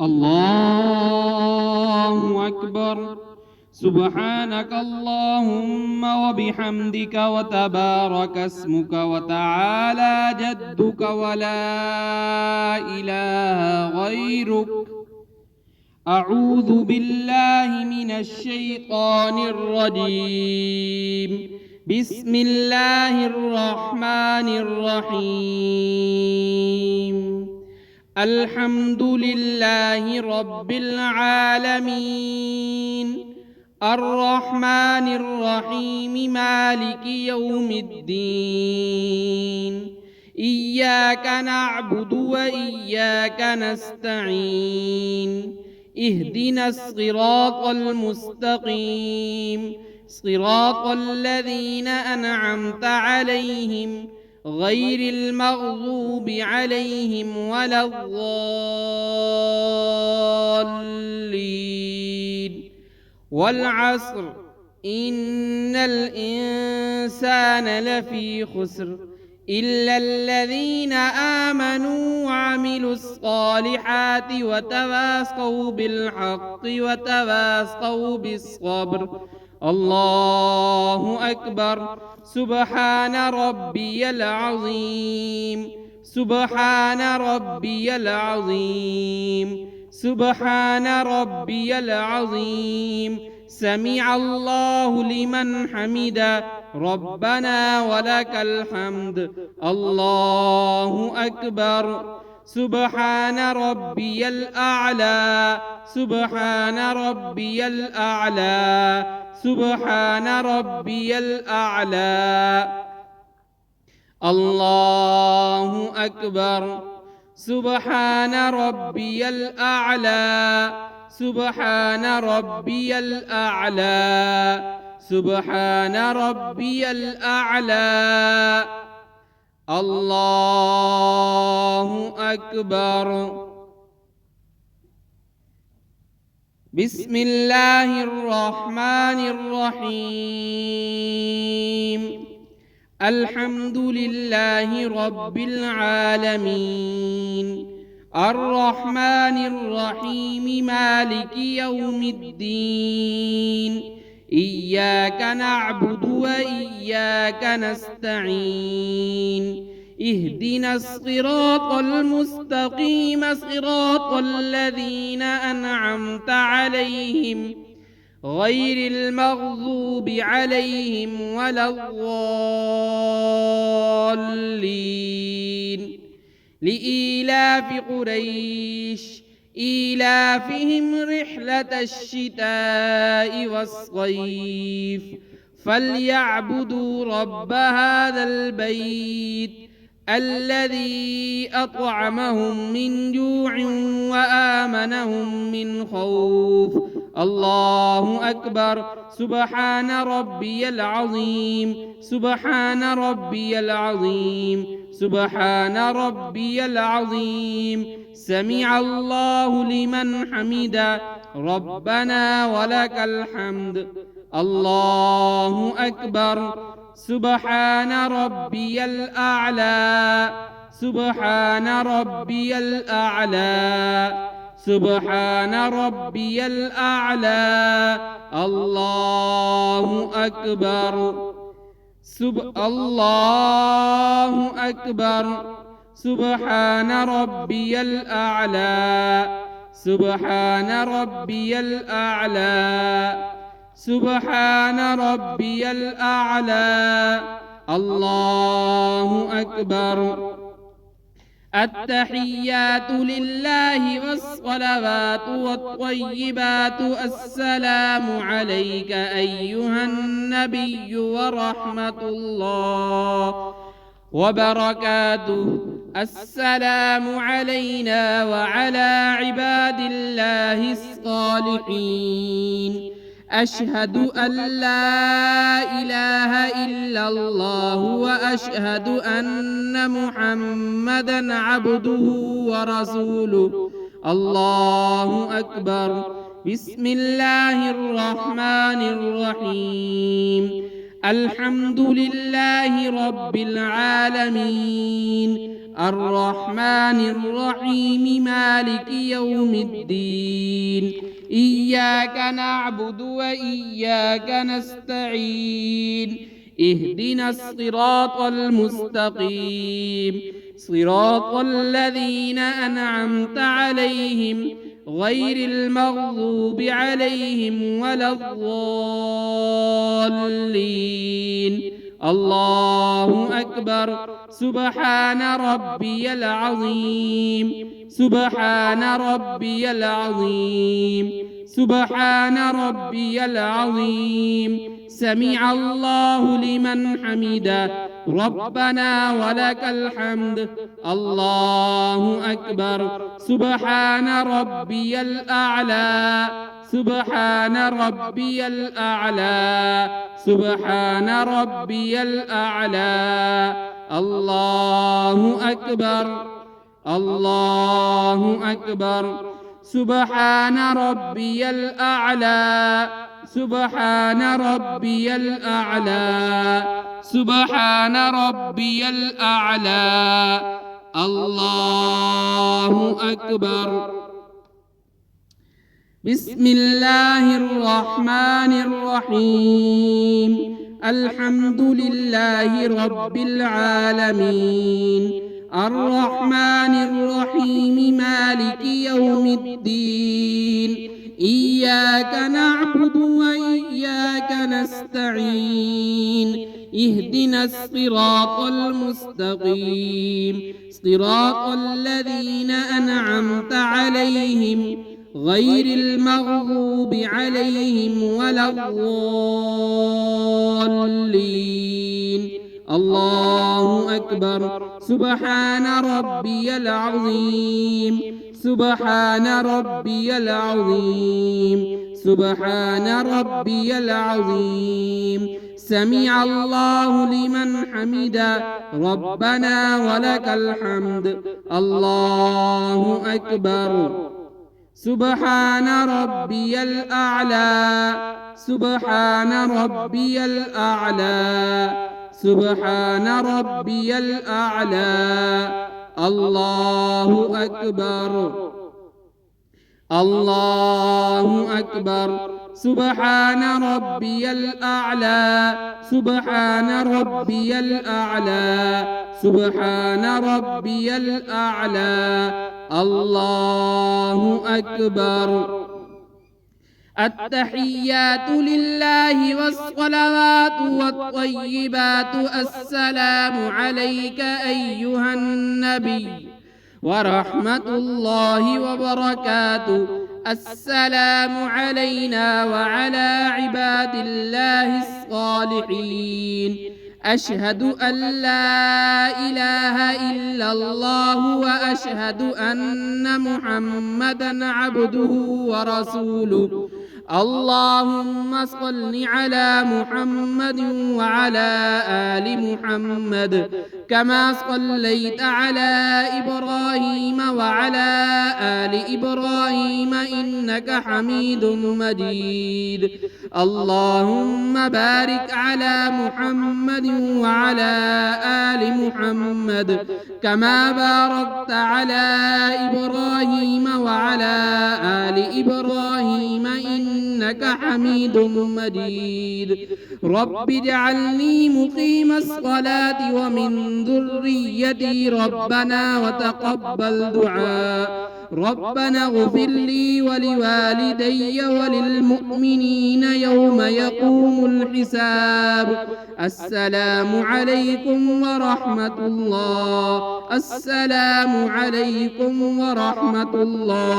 الله أكبر. سبحانك اللهم وبحمدك وتبارك اسمك وتعالى جدك ولا إله غيرك. أعوذ بالله من الشيطان الرجيم. بسم الله الرحمن الرحيم. الحمد لله رب العالمين الرحمن الرحيم مالك يوم الدين. إياك نعبد وإياك نستعين. اهدنا الصراط المستقيم صراط الذين أنعمت عليهم غير المغضوب عليهم ولا الضالين. والعصر إن الإنسان لفي خسر إلا الذين آمنوا وعملوا الصالحات وتواصوا بالحق وتواصوا بالصبر. الله أكبر. سبحان ربي العظيم. سبحان ربي العظيم. سبحان ربي العظيم. سمع الله لمن حمده ربنا ولك الحمد. الله أكبر. سبحان ربي الأعلى. سبحان ربي الأعلى. سبحان ربي الأعلى. الله أكبر. سبحان ربي الأعلى. سبحان ربي الأعلى. سبحان ربي الأعلى. الله أكبر. بسم الله الرحمن الرحيم. الحمد لله رب العالمين الرحمن الرحيم مالك يوم الدين. إياك نعبد وإياك نستعين. اهدنا الصراط المستقيم صراط الذين أنعمت عليهم غير المغضوب عليهم ولا الضالين. لإيلاف قريش إيلافهم رحلة الشتاء والصيف فليعبدوا رب هذا البيت الذي أطعمهم من جوع وآمنهم من خوف. الله أكبر. سبحان ربي العظيم. سبحان ربي العظيم. سبحان ربي العظيم. سمع الله لمن حمده ربنا ولك الحمد. الله أكبر. سبحان ربي الأعلى. سبحان ربي الأعلى. سبحان ربي الأعلى. الله أكبر. الله أكبر. سبحان ربي الأعلى. سبحان ربي الأعلى. سبحان ربي الأعلى. الله أكبر. التحيات لله والصلوات والطيبات. السلام عليك أيها النبي ورحمة الله وبركاته. السلام علينا وعلى عباد الله الصالحين. أشهد أن لا إله إلا الله وأشهد أن محمدًا عبده ورسوله. الله أكبر. بسم الله الرحمن الرحيم. الحمد لله رب العالمين الرحمن الرحيم مالك يوم الدين إياك نعبد وإياك نستعين اهدنا الصراط المستقيم صراط الذين أنعمت عليهم غير المغضوب عليهم ولا الضالين الله أكبر سبحان ربي العظيم سبحان ربي العظيم سبحان ربي العظيم سمع الله لمن حمده ربنا ولك الحمد الله أكبر سبحان ربي الأعلى سبحان ربي الأعلى سبحان ربي الأعلى الله أكبر الله أكبر سبحان ربي الأعلى سبحان ربي الأعلى سبحان ربي الأعلى الله أكبر بسم الله الرحمن الرحيم الحمد لله رب العالمين الرحمن الرحيم مالك يوم الدين إياك نعبد وإياك نستعين اهدنا الصراط المستقيم صراط الذين أنعمت عليهم غير المغضوب عليهم ولا الضالين الله أكبر سبحان ربي العظيم سبحان ربي العظيم سبحان ربي العظيم سمع الله لمن حمده ربنا ولك الحمد الله أكبر سبحان ربي الأعلى سبحان ربي الأعلى سبحان ربي الأعلى الله أكبر الله أكبر سبحان ربي الأعلى سبحان ربي الأعلى سبحان ربي الأعلى الله أكبر التحيات لله والصلوات والطيبات السلام عليك أيها النبي ورحمة الله وبركاته السلام علينا وعلى عباد الله الصالحين أشهد أن لا إله إلا الله وأشهد أن محمدًا عبده ورسوله اللهم صل على محمد وعلى آل محمد كما صليت على إبراهيم وعلى آل إبراهيم إنك حميد مجيد اللهم بارك على محمد وعلى آل محمد كما باركت على إبراهيم وعلى آل إبراهيم إنك حميد مجيد رب اجعلني مقيم الصلاة ومن ذريتي ربنا وتقبل دعاء ربنا اغفر لي ولوالدي وللمؤمنين يوم يقوم الحساب السلام عليكم ورحمة الله السلام عليكم ورحمة الله